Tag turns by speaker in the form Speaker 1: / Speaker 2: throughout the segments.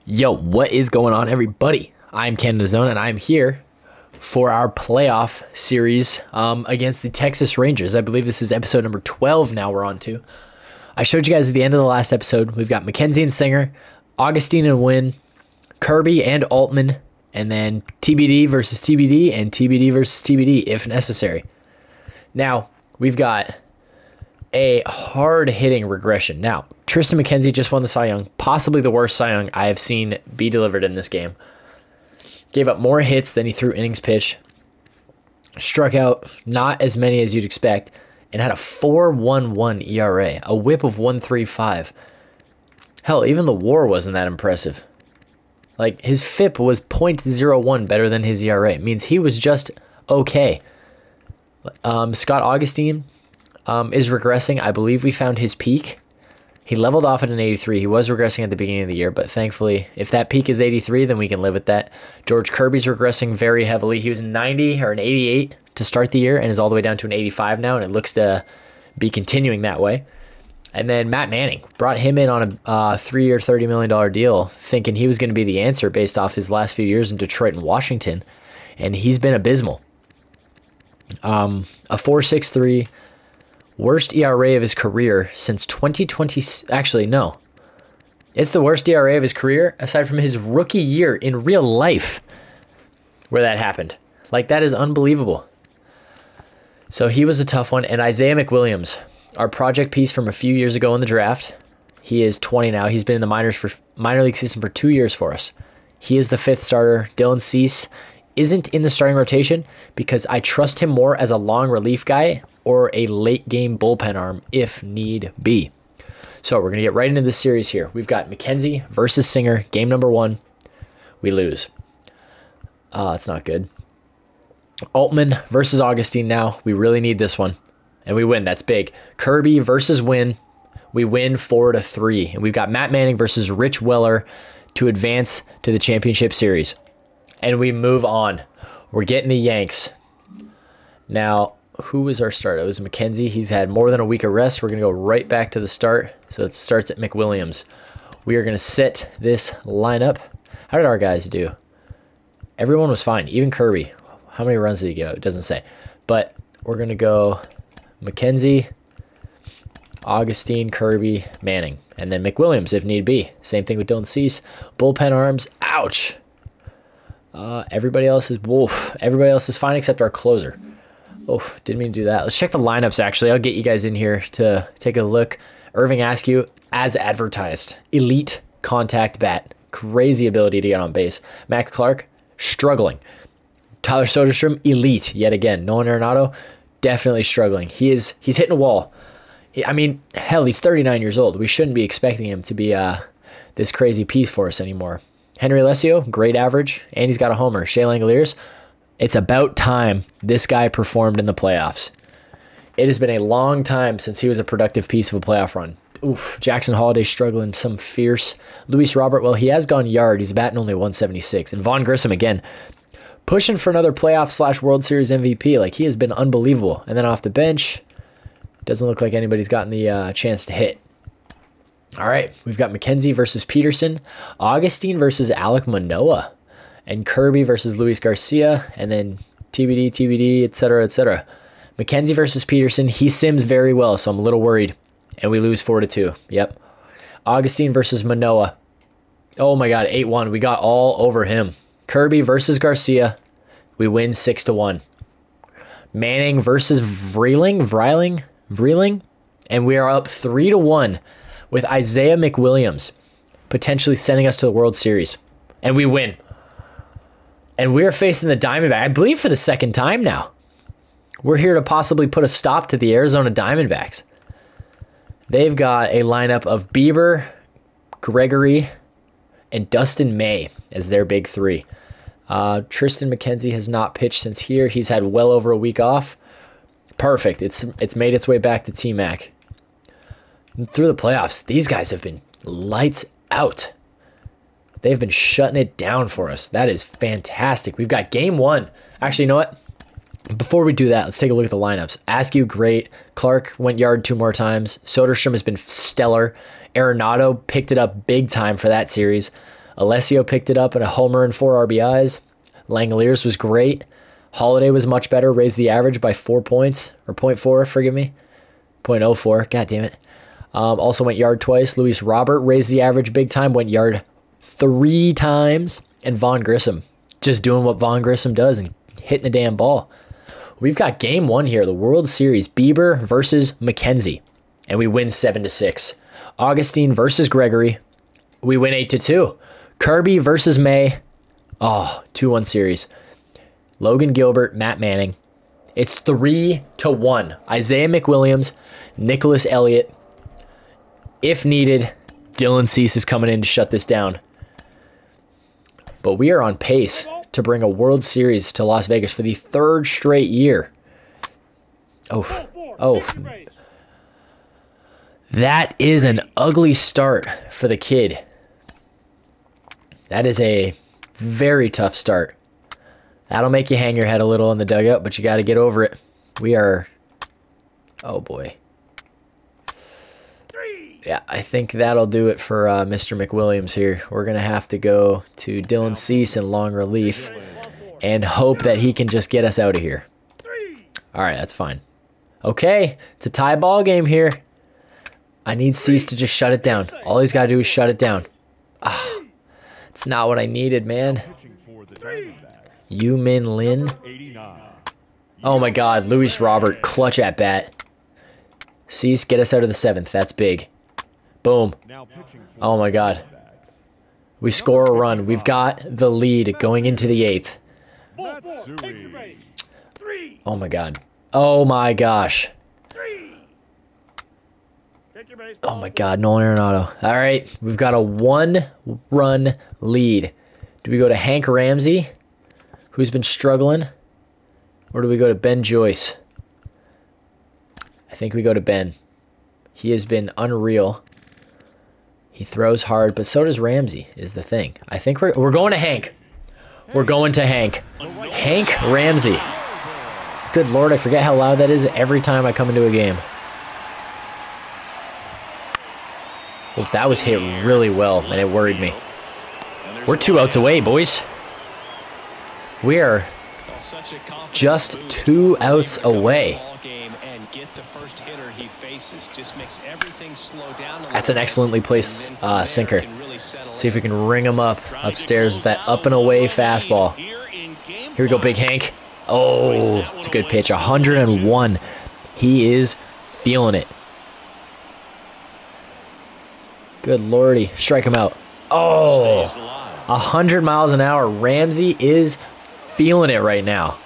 Speaker 1: Yo, what is going on, everybody? I'm Canada Zone, and I'm here for our playoff series against the Texas Rangers. I believe this is episode number 12 now we're on to. I showed you guys at the end of the last episode, we've got McKenzie and Singer, Augustine and Wynn, Kirby and Altman, and then TBD versus TBD and TBD versus TBD if necessary. Now, we've got a hard-hitting regression. Now, Tristan McKenzie just won the Cy Young, possibly the worst Cy Young I have seen be delivered in this game. Gave up more hits than he threw innings pitched, struck out not as many as you'd expect, and had a 4.11 ERA, a whip of 1.35. Hell, even the WAR wasn't that impressive. Like, his FIP was .01 better than his ERA. It means he was just okay. Scott Augustine is regressing. I believe we found his peak. He leveled off at an 83. He was regressing at the beginning of the year, but thankfully, if that peak is 83, then we can live with that. George Kirby's regressing very heavily. He was 90 or an 88 to start the year and is all the way down to an 85 now, and it looks to be continuing that way. And then Matt Manning, brought him in on a 3-year, $30 million deal, thinking he was going to be the answer based off his last few years in Detroit and Washington, and he's been abysmal. A 4.63. Worst ERA of his career since 2020. Actually, no. It's the worst ERA of his career aside from his rookie year in real life where that happened. Like, that is unbelievable. So he was a tough one. And Isaiah McWilliams, our project piece from a few years ago in the draft. He is 20 now. He's been in the minor league system for 2 years for us. He is the fifth starter. Dylan Cease isn't in the starting rotation because I trust him more as a long relief guy or a late game bullpen arm if need be. So we're going to get right into this series here. We've got McKenzie versus Singer, game number 1. We lose. It's not good. Altman versus Augustine now. We really need this one. And we win. That's big. Kirby versus Wynn. We win 4-3. And we've got Matt Manning versus Rich Weller to advance to the championship series. And we move on. We're getting the Yanks. Now, who was our starter? It was McKenzie. He's had more than a week of rest. We're going to go right back to the start. So it starts at McWilliams. We are going to set this lineup. How did our guys do? Everyone was fine. Even Kirby. How many runs did he give? It doesn't say. But we're going to go McKenzie, Augustine, Kirby, Manning. And then McWilliams if need be. Same thing with Dylan Cease. Bullpen arms. Ouch. Everybody else is wolf. Everybody else is fine except our closer. Oh, didn't mean to do that. Let's check the lineups, actually. I'll get you guys in here to take a look. Irving Askew, as advertised. Elite contact bat. Crazy ability to get on base. Max Clark, struggling. Tyler Soderstrom, elite yet again. Nolan Arenado, definitely struggling. He's hitting a wall. I mean, hell, he's 39 years old. We shouldn't be expecting him to be this crazy piece for us anymore. Henry Alessio, great average, and he's got a homer. Shea Langoliers, it's about time this guy performed in the playoffs. It has been a long time since he was a productive piece of a playoff run. Oof, Jackson Holiday struggling some fierce. Luis Robert, well, he has gone yard. He's batting only 176. And Vaughn Grissom, again, pushing for another playoff/World Series MVP. Like, he has been unbelievable. And then off the bench, doesn't look like anybody's gotten the chance to hit. All right, we've got McKenzie versus Peterson, Augustine versus Alek Manoah, and Kirby versus Luis Garcia, and then TBD, etc., etc. McKenzie versus Peterson, he sims very well, so I'm a little worried, and we lose 4-2. Yep. Augustine versus Manoah. Oh my God, 8-1. We got all over him. Kirby versus Garcia, we win 6-1. Manning versus Vreeling, and we are up 3-1. With Isaiah McWilliams potentially sending us to the World Series. And we win. And we're facing the Diamondbacks, I believe, for the second time now. We're here to possibly put a stop to the Arizona Diamondbacks. They've got a lineup of Bieber, Gregory, and Dustin May as their big three. Tristan McKenzie has not pitched since here. He's had well over a week off. Perfect. It's made its way back to T-Mac. Through the playoffs, these guys have been lights out. They've been shutting it down for us. That is fantastic. We've got game 1. Actually, you know what? Before we do that, let's take a look at the lineups. Askew, great. Clark went yard 2 more times. Soderstrom has been stellar. Arenado picked it up big time for that series. Alessio picked it up in a homer and 4 RBIs. Langoliers was great. Holiday was much better, raised the average by 4 points, or 0.4, forgive me. 0.04, god damn it. Also went yard twice. Luis Robert raised the average big time, went yard 3 times. And Vaughn Grissom, just doing what Vaughn Grissom does and hitting the damn ball. We've got game 1 here, the World Series. Bieber versus McKenzie, and we win 7-6. Augustine versus Gregory. We win 8-2. Kirby versus May. Oh, 2-1 series. Logan Gilbert, Matt Manning. It's 3-1. Isaiah McWilliams, Nicholas Elliott. If needed, Dylan Cease is coming in to shut this down. But we are on pace to bring a World Series to Las Vegas for the 3rd straight year. Oh. That is an ugly start for the kid. That is a very tough start. That'll make you hang your head a little in the dugout, but you got to get over it. We are... Oh, boy. Yeah, I think that'll do it for Mr. McWilliams here. We're going to have to go to Dylan Cease in long relief and hope that he can just get us out of here. All right, that's fine. Okay, it's a tie ball game here. I need Cease to just shut it down. All he's got to do is shut it down. Ah, it's not what I needed, man. Yu-Min Lin. Oh, my God. Luis Robert, clutch at bat. Cease, get us out of the 7th. That's big. Boom. Oh, my God. We score a run. We've got the lead going into the 8th. Oh, my God. Oh, my gosh. Oh, my God. Nolan Arenado. All right. We've got a 1-run lead. Do we go to Hank Ramsey, who's been struggling? Or do we go to Ben Joyce? I think we go to Ben. He has been unreal. He throws hard, but so does Ramsey, is the thing. I think we're going to Hank. We're going to Hank. Hank Ramsey. Good Lord, I forget how loud that is every time I come into a game. Well, that was hit really well, and it worried me. We're 2 outs away, boys. We are just 2 outs away. That's an excellently placed sinker. See if we can ring him up upstairs with that up and away fastball. Here we go, Big Hank. Oh, it's a good pitch. 101. He is feeling it. Good lordy. Strike him out. Oh, 100 miles an hour. Ramsey is feeling it right now.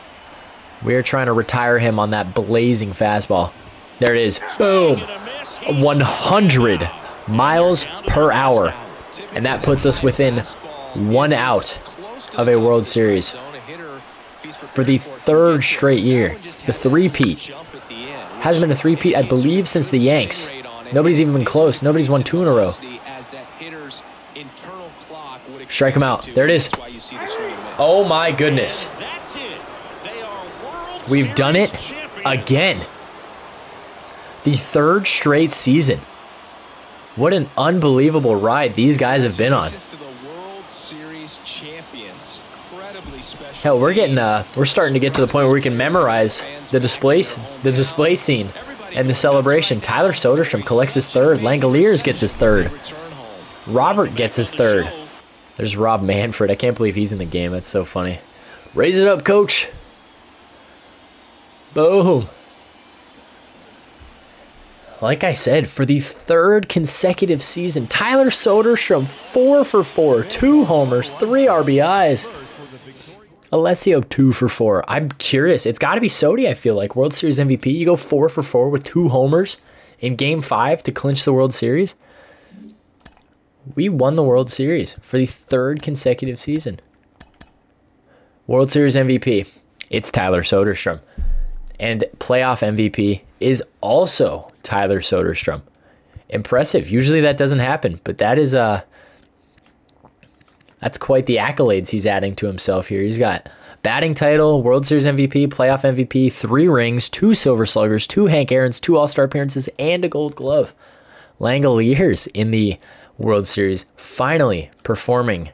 Speaker 1: We're trying to retire him on that blazing fastball. There it is. Boom. 100 miles per hour. And that puts us within 1 out of a World Series for the 3rd straight year. The three-peat. Hasn't been a three-peat, I believe, since the Yanks. Nobody's even been close. Nobody's won 2 in a row. Strike him out. There it is. Oh my goodness. We've done it again. The 3rd straight season. What an unbelievable ride these guys have been on. Hell, we're starting to get to the point where we can memorize the display scene and the celebration. Tyler Soderstrom collects his 3rd. Langoliers gets his 3rd. Robert gets his 3rd. There's Rob Manfred. I can't believe he's in the game. That's so funny. Raise it up, coach. Boom. Like I said, for the 3rd consecutive season, Tyler Soderstrom, 4 for 4, 2 homers, 3 RBIs. Alessio, 2 for 4. I'm curious. It's got to be Sodi, I feel like. World Series MVP. You go 4 for 4 with 2 homers in Game 5 to clinch the World Series. We won the World Series for the 3rd consecutive season. World Series MVP. It's Tyler Soderstrom. And playoff MVP is also Tyler Soderstrom. Impressive. Usually that doesn't happen, but that is that's quite the accolades he's adding to himself here. He's got batting title, World Series MVP, playoff MVP, 3 rings, 2 Silver Sluggers, 2 Hank Aaron's, 2 All-Star appearances, and a Gold Glove. Langoliers in the World Series finally performing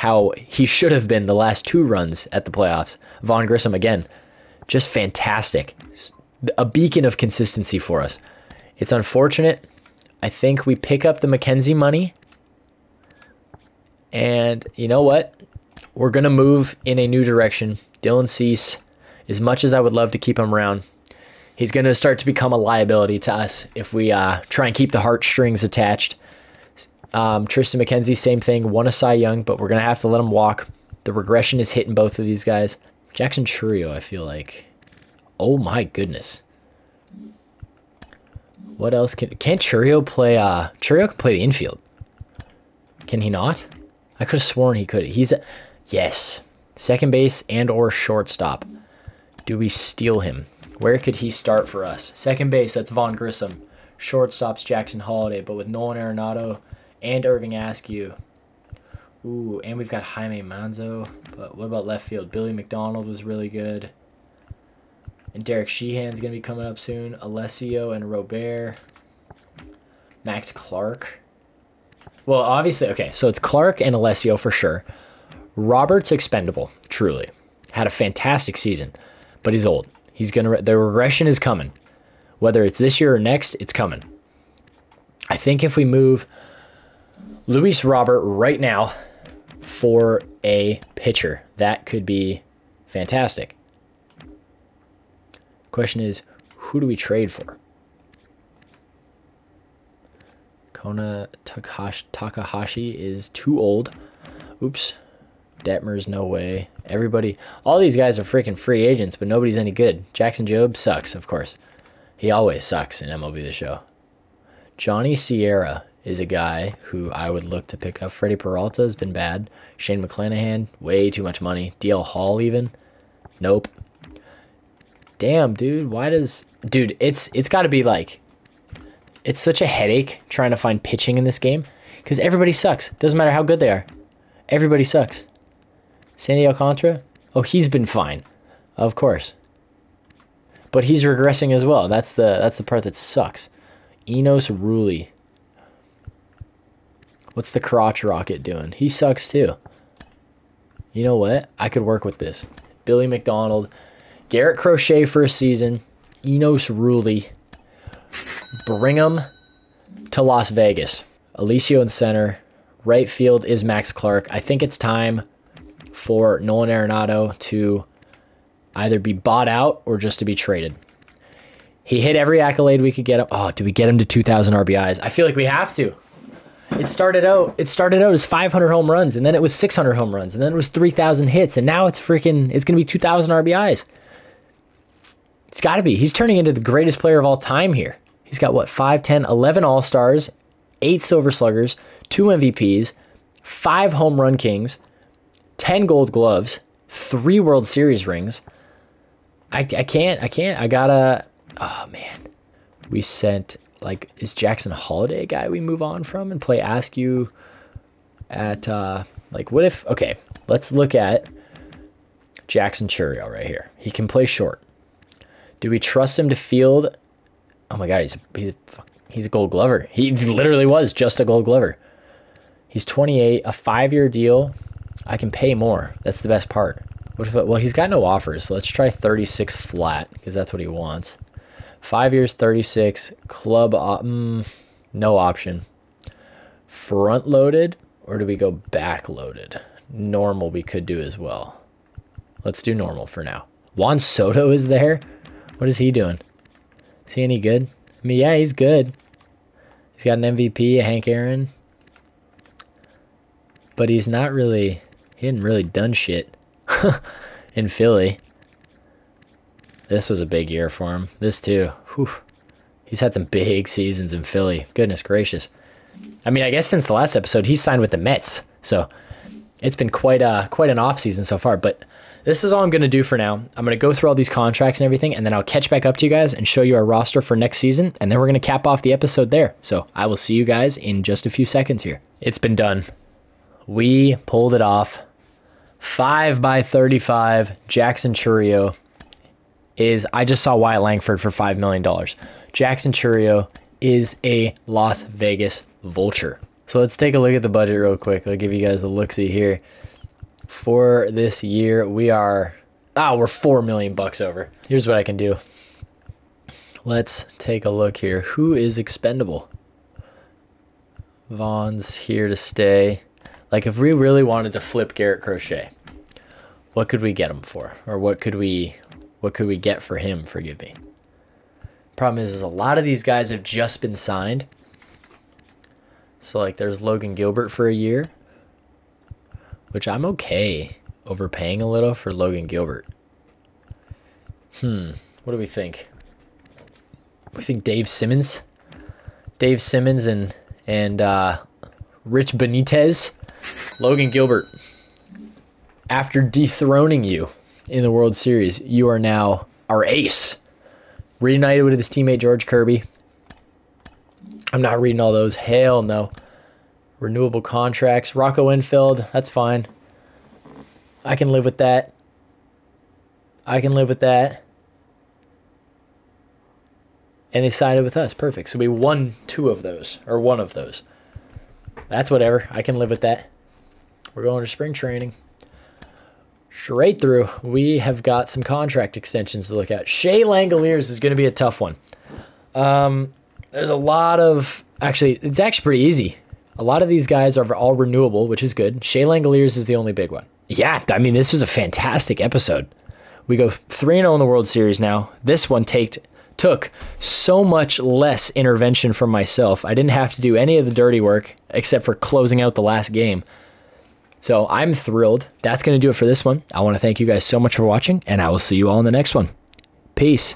Speaker 1: how he should have been the last 2 runs at the playoffs. Vaughn Grissom, again, just fantastic. A beacon of consistency for us. It's unfortunate. I think we pick up the McKenzie money. And you know what? We're going to move in a new direction. Dylan Cease, as much as I would love to keep him around, he's going to start to become a liability to us if we try and keep the heartstrings attached. Tristan McKenzie, same thing. Won a Cy Young, but we're going to have to let him walk. The regression is hitting both of these guys. Jackson Chourio, I feel like. Oh my goodness. What else can't Chourio play? Chourio can play the infield. Can he not? I could have sworn he could. Yes. Second base and or shortstop. Do we steal him? Where could he start for us? Second base, that's Vaughn Grissom. Shortstop's Jackson Holiday, but with Nolan Arenado and Irving Askew. Ooh, and we've got Jaime Manzo. But what about left field? Billy McDonald was really good. And Derek Sheehan's going to be coming up soon. Alessio and Robert. Max Clark. Well, obviously, okay, so it's Clark and Alessio for sure. Robert's expendable, truly. Had a fantastic season, but he's old. The regression is coming. Whether it's this year or next, it's coming. I think if we move Luis Robert right now for a pitcher, that could be fantastic. Question is, who do we trade for? Kona Takahashi is too old. Oops. Detmer's no way. Everybody, all these guys are freaking free agents, but nobody's any good. Jackson Jobe sucks, of course. He always sucks in MLB The Show. Johnny Sierra is a guy who I would look to pick up. Freddie Peralta has been bad. Shane McClanahan, way too much money. DL Hall even. Nope. Damn, dude. Dude, it's got to be like... It's such a headache trying to find pitching in this game because everybody sucks. Doesn't matter how good they are. Everybody sucks. Sandy Alcantara? Oh, he's been fine. Of course. But he's regressing as well. That's the part that sucks. Enos Rulli. What's the crotch rocket doing? He sucks too. You know what? I could work with this. Billy McDonald. Garrett Crochet for a season. Enos Rulli. Bring him to Las Vegas. Alicio in center. Right field is Max Clark. I think it's time for Nolan Arenado to either be bought out or just to be traded. He hit every accolade we could get him. Oh, do we get him to 2,000 RBIs? I feel like we have to. It started out as 500 home runs, and then it was 600 home runs, and then it was 3,000 hits, and now it's going to be 2,000 RBIs. It's got to be. He's turning into the greatest player of all time here. He's got, what, 5, 10, 11 All-Stars, 8 Silver Sluggers, 2 MVPs, 5 Home Run Kings, 10 Gold Gloves, 3 World Series rings. I can't. I gotta... Oh, man. We sent... Like, is Jackson Holiday a guy we move on from and play Askew at... like, what if... Okay, let's look at Jackson Chourio right here. He can play short. Do we trust him to field... Oh my God, he's a Gold Glover. He literally was just a Gold Glover. He's 28, a 5-year deal. I can pay more. That's the best part. Well, he's got no offers, so let's try 36 flat because that's what he wants. 5 years, 36. Club, no option. Front loaded, or do we go back loaded? Normal we could do as well. Let's do normal for now. Juan Soto is there. What is he doing? Is he any good? I mean, yeah, he's good. He's got an MVP, a Hank Aaron. But he's not really... He hadn't really done shit in Philly. This was a big year for him. This too. Whew. He's had some big seasons in Philly. Goodness gracious. I mean, I guess since the last episode, he's signed with the Mets. So it's been quite an off season so far. But this is all I'm going to do for now. I'm going to go through all these contracts and everything, and then I'll catch back up to you guys and show you our roster for next season, and then we're going to cap off the episode there. So I will see you guys in just a few seconds here. It's been done. We pulled it off. 5x35 Jackson Chourio is... I just saw Wyatt Langford for $5 million. Jackson Chourio is a Las Vegas Vulture. So let's take a look at the budget real quick. I'll give you guys a look-see here. for this year. We're $4 million over. Here's what I can do. Let's take a look here. Who is expendable? Vaughn's here to stay. Like, if we really wanted to flip Garrett Crochet, what could we get him for? Or what could we get for him, forgive me? Problem is a lot of these guys have just been signed. So, like, there's Logan Gilbert for a year, which I'm okay overpaying a little for Logan Gilbert. What do we think? We think Dave Simmons? Dave Simmons and Rich Benitez. Logan Gilbert, after dethroning you in the World Series, you are now our ace. Reunited with his teammate George Kirby. I'm not reading all those. Hell no. Renewable contracts. Rocco Enfield, that's fine. I can live with that. And they sided with us. Perfect. So we won one of those. That's whatever. I can live with that. We're going to spring training. Straight through. We have got some contract extensions to look at. Shea Langoliers is going to be a tough one. There's a lot of... Actually, it's actually pretty easy. A lot of these guys are all renewable, which is good. Shea Langoliers is the only big one. Yeah, I mean, this was a fantastic episode. We go 3-0 in the World Series now. This one took so much less intervention from myself. I didn't have to do any of the dirty work except for closing out the last game. So I'm thrilled. That's going to do it for this one. I want to thank you guys so much for watching, and I will see you all in the next one. Peace.